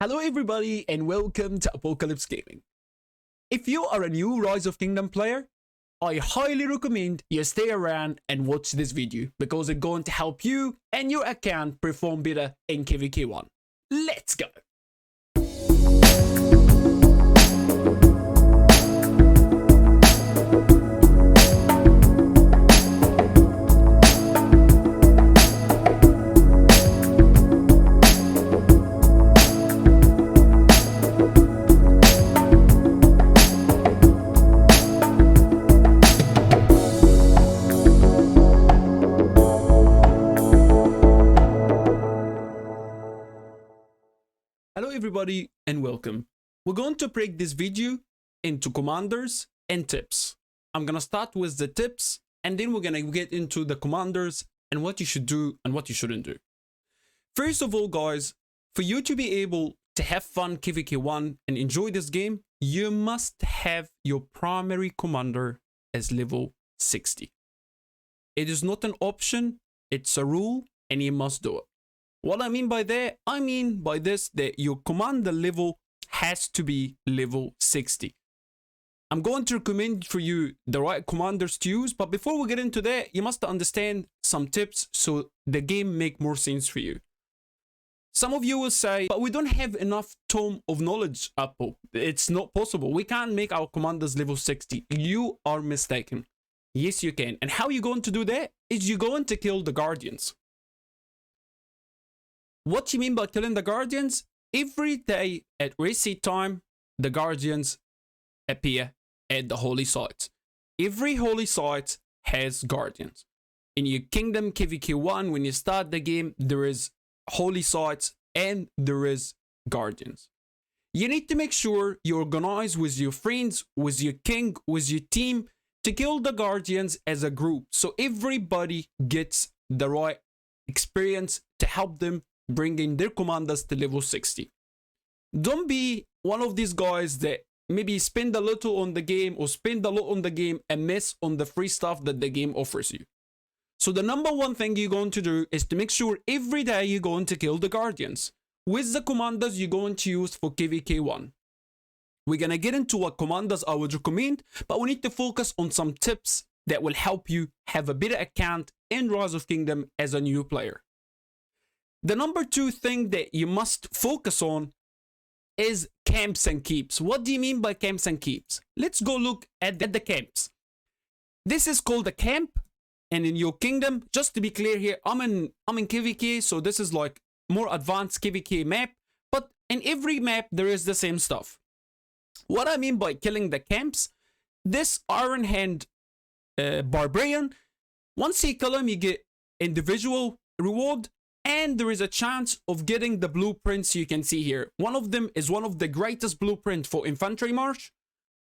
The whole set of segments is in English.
Hello everybody and welcome to Apocalypse Gaming. If you are a new Rise of Kingdom player, I highly recommend you stay around and watch this video because it's going to help you and your account perform better in KVK1. Let's go! Hello everybody and welcome. We're going to break this video into commanders and tips. I'm gonna start with the tips and then we're gonna get into the commanders and what you should do and what you shouldn't do. First of all guys, for you to be able to have fun KVK1 and enjoy this game, you must have your primary commander as level 60. It is not an option, it's a rule and you must do it. What I mean by that, that your commander level has to be level 60. I'm going to recommend for you the right commanders to use, but before we get into that, you must understand some tips so the game make more sense for you. Some of you will say, but we don't have enough tome of knowledge, Apple. It's not possible. We can't make our commanders level 60. You are mistaken. Yes, you can. And how you're going to do that is you're going to kill the guardians. What you mean by killing the guardians? Every day at reset time, the guardians appear at the holy sites. Every holy site has guardians. In your kingdom KVK1, when you start the game, there is holy sites and there is guardians. You need to make sure you organize with your friends, with your king, with your team to kill the guardians as a group. So everybody gets the right experience to help them bringing their commanders to level 60. Don't be one of these guys that maybe spend a little on the game or spend a lot on the game and miss on the free stuff that the game offers you. So the number one thing you're going to do is to make sure every day you're going to kill the guardians with the commanders you're going to use for KVK1. We're going to get into what commanders I would recommend, but we need to focus on some tips that will help you have a better account in Rise of Kingdom as a new player. The number two thing that you must focus on is camps and keeps. What do you mean by camps and keeps? Let's go look at the camps. This is called a camp, and in your kingdom, just to be clear here, I'm in KVK, so this is like more advanced KVK map, but in every map there is the same stuff. What I mean by killing the camps, this Iron Hand barbarian, once you kill him, you get individual reward. And there is a chance of getting the blueprints you can see here. One of them is one of the greatest blueprints for Infantry March.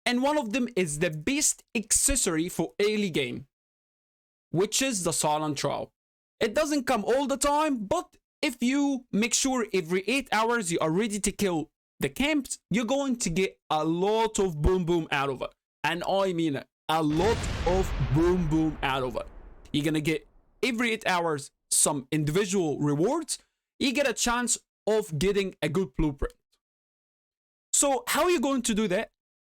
And one of them is the best accessory for early game, which is the Silent Trowel. It doesn't come all the time, but if you make sure every 8 hours you are ready to kill the camps, you're going to get a lot of boom boom out of it. And I mean it, a lot of boom boom out of it. You're going to get every 8 hours some individual rewards, you get a chance of getting a good blueprint. So how are you going to do that?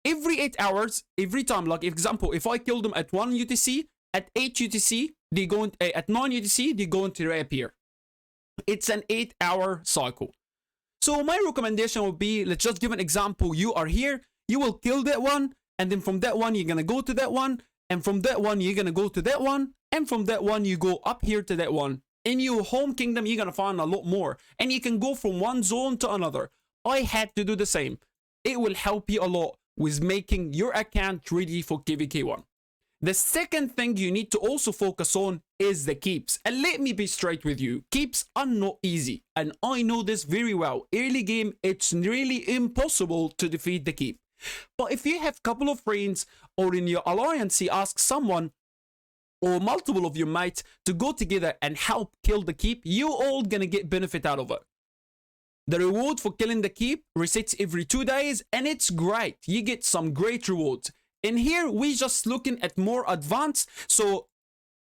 Every 8 hours, every time, like example, if I kill them at 1 UTC, at 8 UTC, they go at 9 UTC, they're going to reappear. It's an 8-hour cycle. So my recommendation would be, let's just give an example. You are here, you will kill that one, and then from that one, you're going to go to that one, and from that one, you're going to go to that one, and from that one, you go up here to that one. In your home kingdom, you're going to find a lot more. And you can go from one zone to another. I had to do the same. It will help you a lot with making your account ready for KVK1. The second thing you need to also focus on is the keeps. And let me be straight with you. Keeps are not easy. And I know this very well. Early game, it's really impossible to defeat the keep. But if you have a couple of friends or in your alliance, you ask someone or multiple of your mates to go together and help kill the keep, you all gonna get benefit out of it. The reward for killing the keep resets every 2 days and it's great. You get some great rewards. In here, we just looking at more advanced. So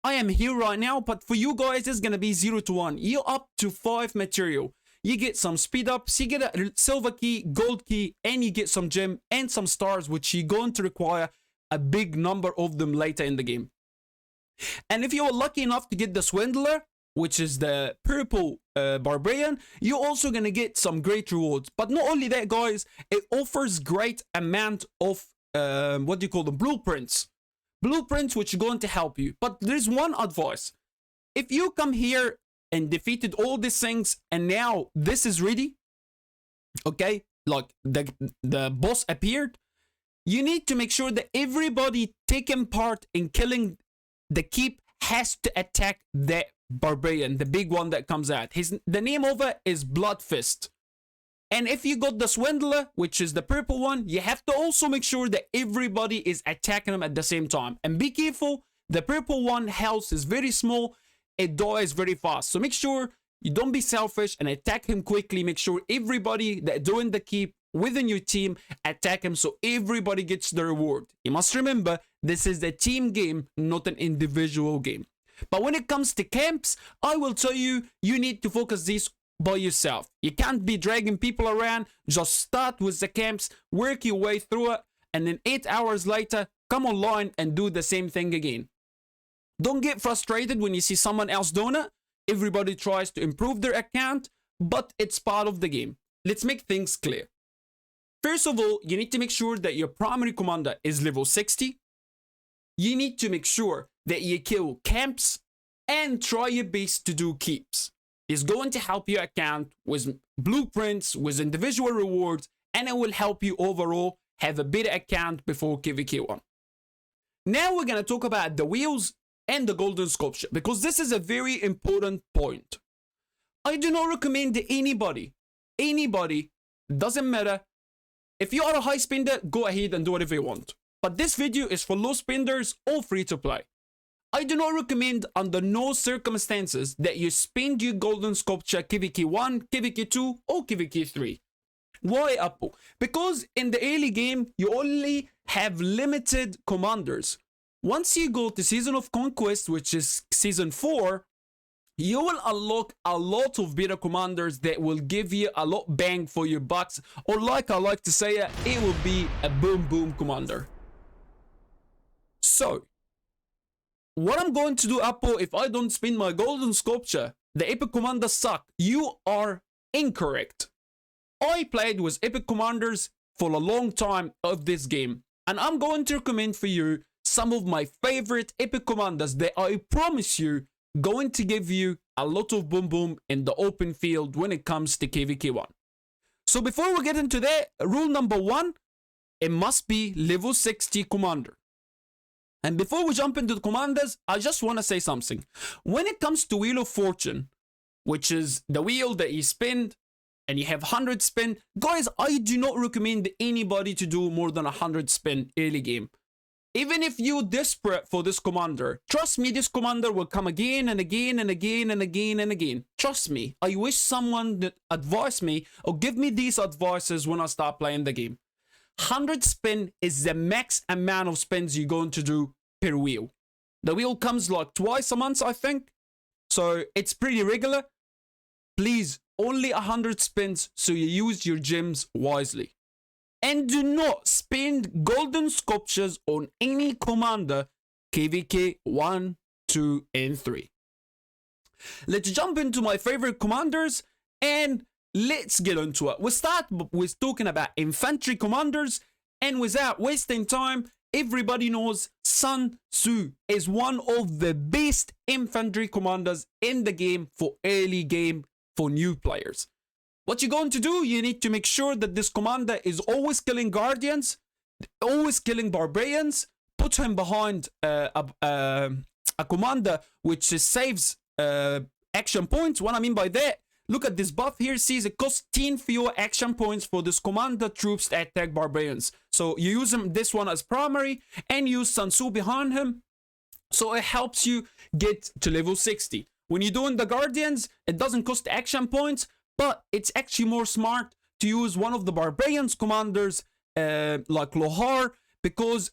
I am here right now, but for you guys, it's gonna be 0 to 1. You're up to 5 material. you get some speed ups, you get a silver key, gold key, and you get some gem and some stars, which you're going to require a big number of them later in the game. And if you are lucky enough to get the Swindler, which is the purple barbarian, you're also going to get some great rewards. But not only that, guys, it offers great amount of what do you call them, blueprints which are going to help you. But there's one advice: if you come here and defeated all these things and now this is ready, okay, like the boss appeared, you need to make sure that everybody taking part in killing the keep has to attack that barbarian, the big one that comes out. The name of it is Bloodfist. And if you got the Swindler, which is the purple one, you have to also make sure that everybody is attacking him at the same time. And be careful, the purple one health is very small, it dies very fast. So make sure you don't be selfish and attack him quickly. Make sure everybody that doing the keep within your team attack him so everybody gets the reward. You must remember, this is a team game, not an individual game. But when it comes to camps, I will tell you, you need to focus this by yourself. You can't be dragging people around. Just start with the camps, work your way through it, and then 8 hours later, come online and do the same thing again. Don't get frustrated when you see someone else doing it. Everybody tries to improve their account, but it's part of the game. Let's make things clear. First of all, you need to make sure that your primary commander is level 60. You need to make sure that you kill camps and try your best to do keeps. It's going to help your account with blueprints, with individual rewards, and it will help you overall have a better account before KVK1. Now we're going to talk about the wheels and the golden sculpture, because this is a very important point. I do not recommend anybody, doesn't matter. If you are a high spender, go ahead and do whatever you want. But this video is for low spenders or free to play. I do not recommend under no circumstances that you spend your golden sculpture KVK 1, KVK 2 or KVK 3. Why, Apple? Because in the early game, you only have limited commanders. Once you go to Season of Conquest, which is Season 4, you will unlock a lot of better commanders that will give you a lot bang for your bucks, or like I like to say it will be a boom boom commander. So, what I'm going to do, Apple, if I don't spin my golden sculpture, the epic commanders suck. You are incorrect. I played with epic commanders for a long time of this game, and I'm going to recommend for you some of my favorite epic commanders that I promise you going to give you a lot of boom boom in the open field when it comes to KVK1. So before we get into that, rule number 1, it must be level 60 commander. And before we jump into the commanders, I just want to say something. When it comes to Wheel of Fortune, which is the wheel that you spin and you have 100 spin, guys, I do not recommend anybody to do more than 100 spin early game. Even if you're desperate for this commander, trust me, this commander will come again and again and again and again and again. Trust me. I wish someone that advise me or give me these advices when I start playing the game. 100 spin is the max amount of spins you're going to do per wheel. The wheel comes like twice a month, I think. So it's pretty regular. Please, only 100 spins so you use your gems wisely. And do not spend golden sculptures on any commander KVK 1, 2, and 3. Let's jump into my favorite commanders and let's get into it. We'll start with talking about infantry commanders, and without wasting time, everybody knows Sun Tzu is one of the best infantry commanders in the game for early game for new players. What you're going to do, you need to make sure that this commander is always killing guardians, always killing barbarians, put him behind a commander which saves action points. What I mean by that, look at this buff here, sees it costs 10 fewer action points for this commander troops to attack barbarians. So you use this one as primary and use Sun Tzu behind him. So it helps you get to level 60. When you're doing the guardians, it doesn't cost action points, but it's actually more smart to use one of the barbarians commanders like Lohar, because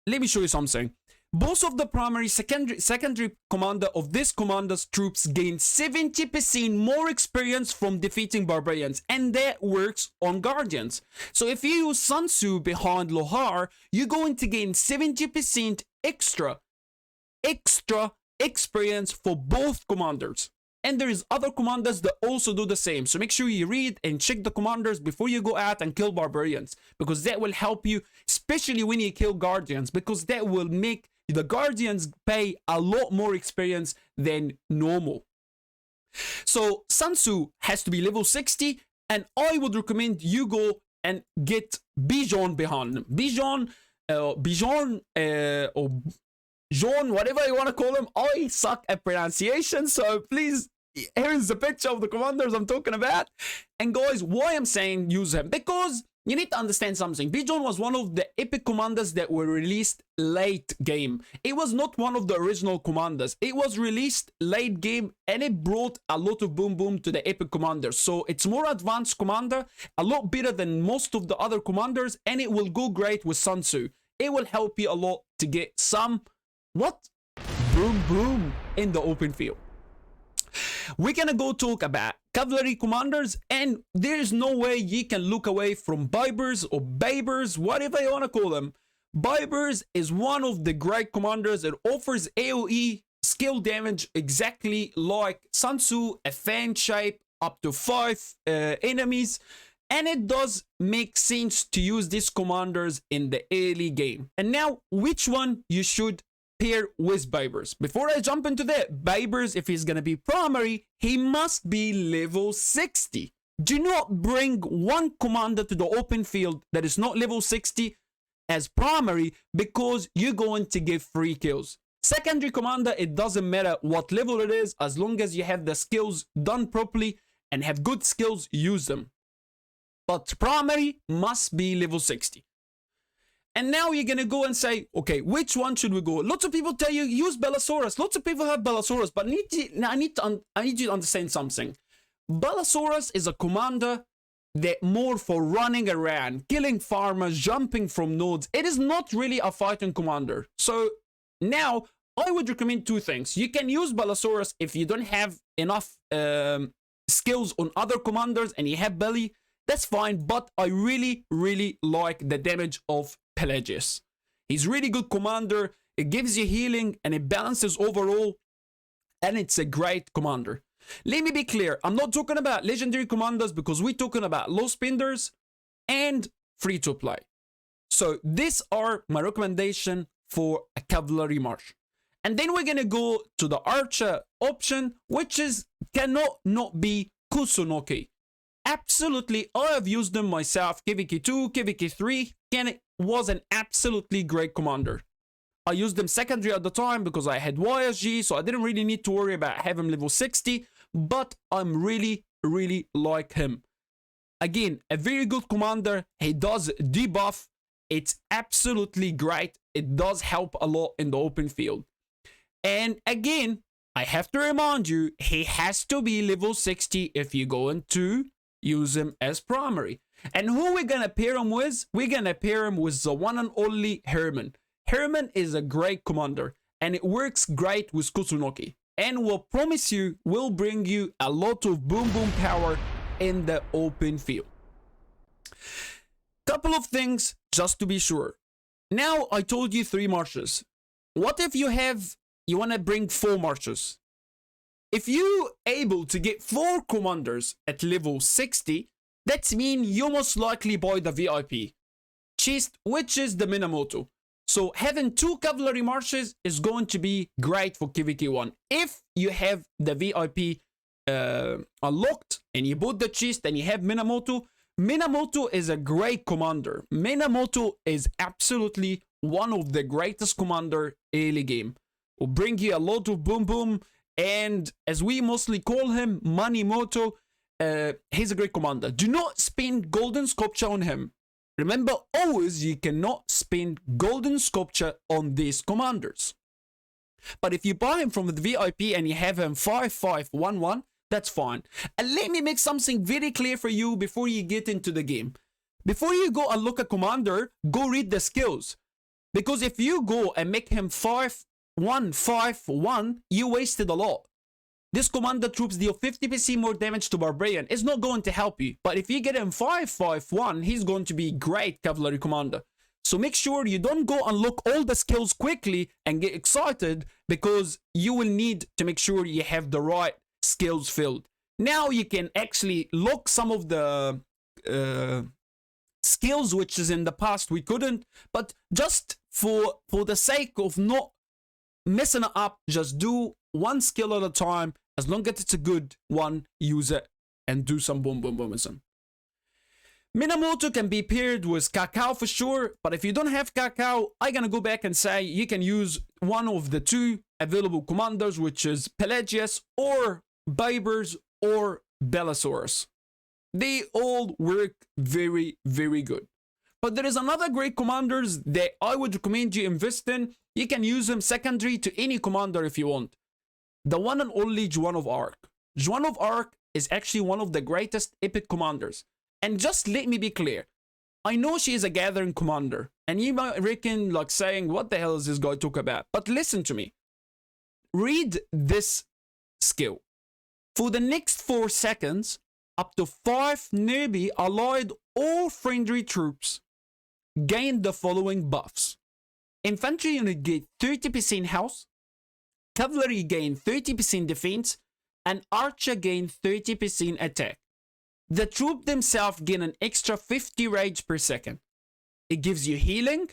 let me show you something. Both of the primary secondary commander of this commander's troops gain 70% more experience from defeating barbarians, and that works on guardians. So if you use Sun Tzu behind Lohar, you're going to gain 70% extra experience for both commanders. And there is other commanders that also do the same. So make sure you read and check the commanders before you go out and kill barbarians, because that will help you, especially when you kill guardians, because that will make the guardians pay a lot more experience than normal. So Sun Tzu has to be level 60, and I would recommend you go and get Bijan behind him. Bijan, or Jean, whatever you want to call him. I suck at pronunciation, so please, here's the picture of the commanders I'm talking about. And guys, why I'm saying use him? Because you need to understand something. Bijan was one of the epic commanders that were released late game. It was not one of the original commanders. It was released late game, and it brought a lot of boom boom to the epic commanders. So it's more advanced commander, a lot better than most of the other commanders, and it will go great with Sun Tzu. It will help you a lot to get some boom boom in the open field. We're gonna go talk about cavalry commanders, and there's no way you can look away from Bibers or Babers, whatever you want to call them. Bibers is one of the great commanders. It offers AoE skill damage exactly like Sun Tzu, a fan shape up to 5 enemies, and it does make sense to use these commanders in the early game. And now, which one you should pair with Bibers? Before I jump into that, Bibers, if he's gonna be primary, he must be level 60. Do not bring one commander to the open field that is not level 60 as primary, because you're going to get free kills. Secondary commander, it doesn't matter what level it is, as long as you have the skills done properly and have good skills, use them. But primary must be level 60. And now you're gonna go and say, okay, which one should we go? Lots of people tell you use Bellasaurus. Lots of people have Bellasaurus, but I need you to understand something. Bellasaurus is a commander that more for running around, killing farmers, jumping from nodes. It is not really a fighting commander. So now I would recommend two things. You can use Bellasaurus if you don't have enough skills on other commanders and you have Belly. That's fine, but I really like the damage of Pelagius. He's really good commander. It gives you healing and it balances overall, and it's a great commander. Let me be clear, I'm not talking about legendary commanders, because we're talking about low spenders and free to play. So these are my recommendation for a cavalry march. And then we're gonna go to the archer option, which is cannot not be Kusunoki. Absolutely, I have used them myself. KVK 2, KVK 3, and it was an absolutely great commander. I used them secondary at the time because I had YSG, so I didn't really need to worry about having level 60, but I'm really like him. Again, a very good commander. He does debuff. It's absolutely great. It does help a lot in the open field. And again, I have to remind you, he has to be level 60 if you're going to use him as primary. And who we're gonna pair him with? We're gonna pair him with the one and only Herman. Herman is a great commander, and it works great with Kusunoki, and will promise you will bring you a lot of boom power in the open field. Couple of things just to be sure. Now I told you 3 marches. What if you want to bring 4 marches? If you able to get 4 commanders at level 60, that means you most likely buy the VIP chest, which is the Minamoto. So having 2 cavalry marches is going to be great for KVK1. If you have the VIP unlocked and you bought the chest and you have Minamoto, Minamoto is a great commander. Minamoto is absolutely one of the greatest commander early game. Will bring you a lot of boom, and as we mostly call him, Manimoto, he's a great commander. Do not spend golden sculpture on him. Remember always, you cannot spend golden sculpture on these commanders. But if you buy him from the VIP and you have him 5511, that's fine. And let me make something very clear for you before you get into the game. Before you go and look at commander, go read the skills. Because if you go and make him 5-1-5-1, you wasted a lot. This commander troops deal 50% more damage to Barbarian. It's not going to help you. But if you get him 5-5-1, he's going to be great cavalry commander. So make sure you don't go unlock all the skills quickly and get excited, because you will need to make sure you have the right skills filled. Now you can actually lock some of the skills which is in the past we couldn't, but just for the sake of not messing it up, just do one skill at a time. As long as it's a good one, use it and do some boom boom boomism. Minamoto can be paired with Cacao for sure, but if you don't have Cacao, I'm gonna go back and say you can use one of the two available commanders, which is Pelagius or Bibers or Bellasaurus. They all work very, very good. But there is another great commanders that I would recommend you invest in. You can use them secondary to any commander if you want. The one and only Joan of Arc. Joan of Arc is actually one of the greatest epic commanders. And just let me be clear. I know she is a gathering commander, and you might reckon like saying, what the hell is this guy talking about? But listen to me. Read this skill. For the next 4 seconds, up to 5 nearby allied or friendly troops gain the following buffs. Infantry unit get 30% health, cavalry gain 30% defense, and archer gain 30% attack. The troop themselves gain an extra 50 rage per second. It gives you healing,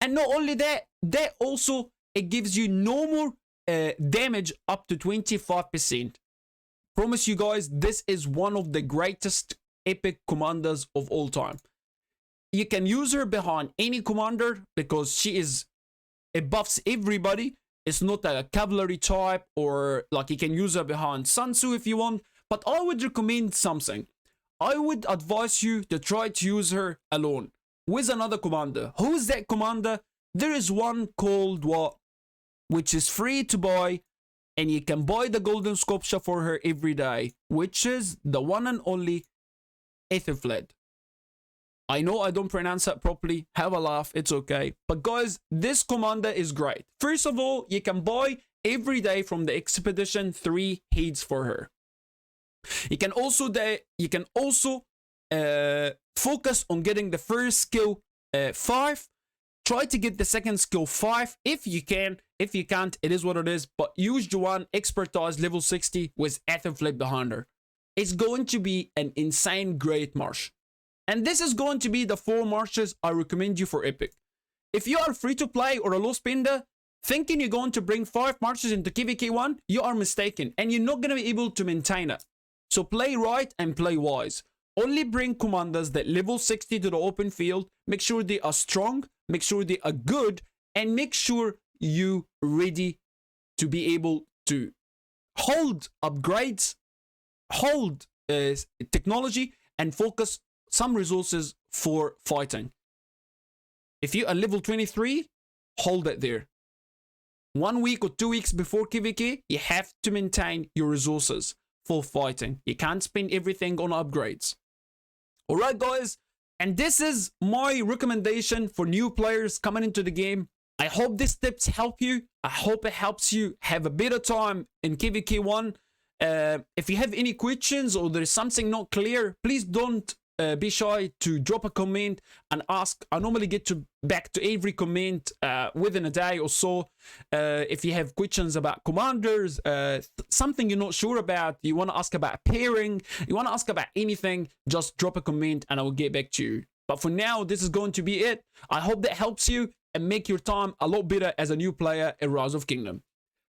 and not only that, it gives you normal damage up to 25%. Promise you guys, this is one of the greatest epic commanders of all time. You can use her behind any commander because it buffs everybody. It's not a cavalry type, or like you can use her behind Sun Tzu if you want. But I would recommend something. I would advise you to try to use her alone with another commander. Who is that commander? There is one called which is free to buy, and you can buy the golden sculpture for her every day, which is the one and only Ethelfled. I know I don't pronounce that properly. Have a laugh, it's okay. But guys, this commander is great. First of all, you can buy every day from the expedition 3 heads for her. You can also focus on getting the first skill 5. Try to get the second skill 5 if you can. If you can't, it is what it is. But use Joan expertise level 60 with Ethelfled behind her. It's going to be an insane great march. And this is going to be the 4 marches I recommend you for epic. If you are free to play or a low spender, thinking you're going to bring 5 marches into KVK1, you are mistaken, and you're not going to be able to maintain it. So play right and play wise. Only bring commanders that level 60 to the open field. Make sure they are strong, make sure they are good, and make sure you ready to be able to hold upgrades, hold technology, and focus some resources for fighting. If you are level 23, hold it there. 1 week or 2 weeks before KVK, you have to maintain your resources for fighting. You can't spend everything on upgrades. Alright guys, and this is my recommendation for new players coming into the game. I hope these tips help you. I hope it helps you have a better time in KVK1. If you have any questions or there is something not clear, please don't be shy to drop a comment and ask. I normally get back to every comment within a day or so. If you have questions about commanders, something you're not sure about, you want to ask about pairing, you want to ask about anything, just drop a comment and I will get back to you. But for now, this is going to be it. I hope that helps you and make your time a lot better as a new player in Rise of Kingdom.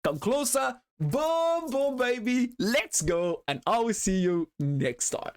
Come closer, boom, boom, baby, let's go, and I will see you next time.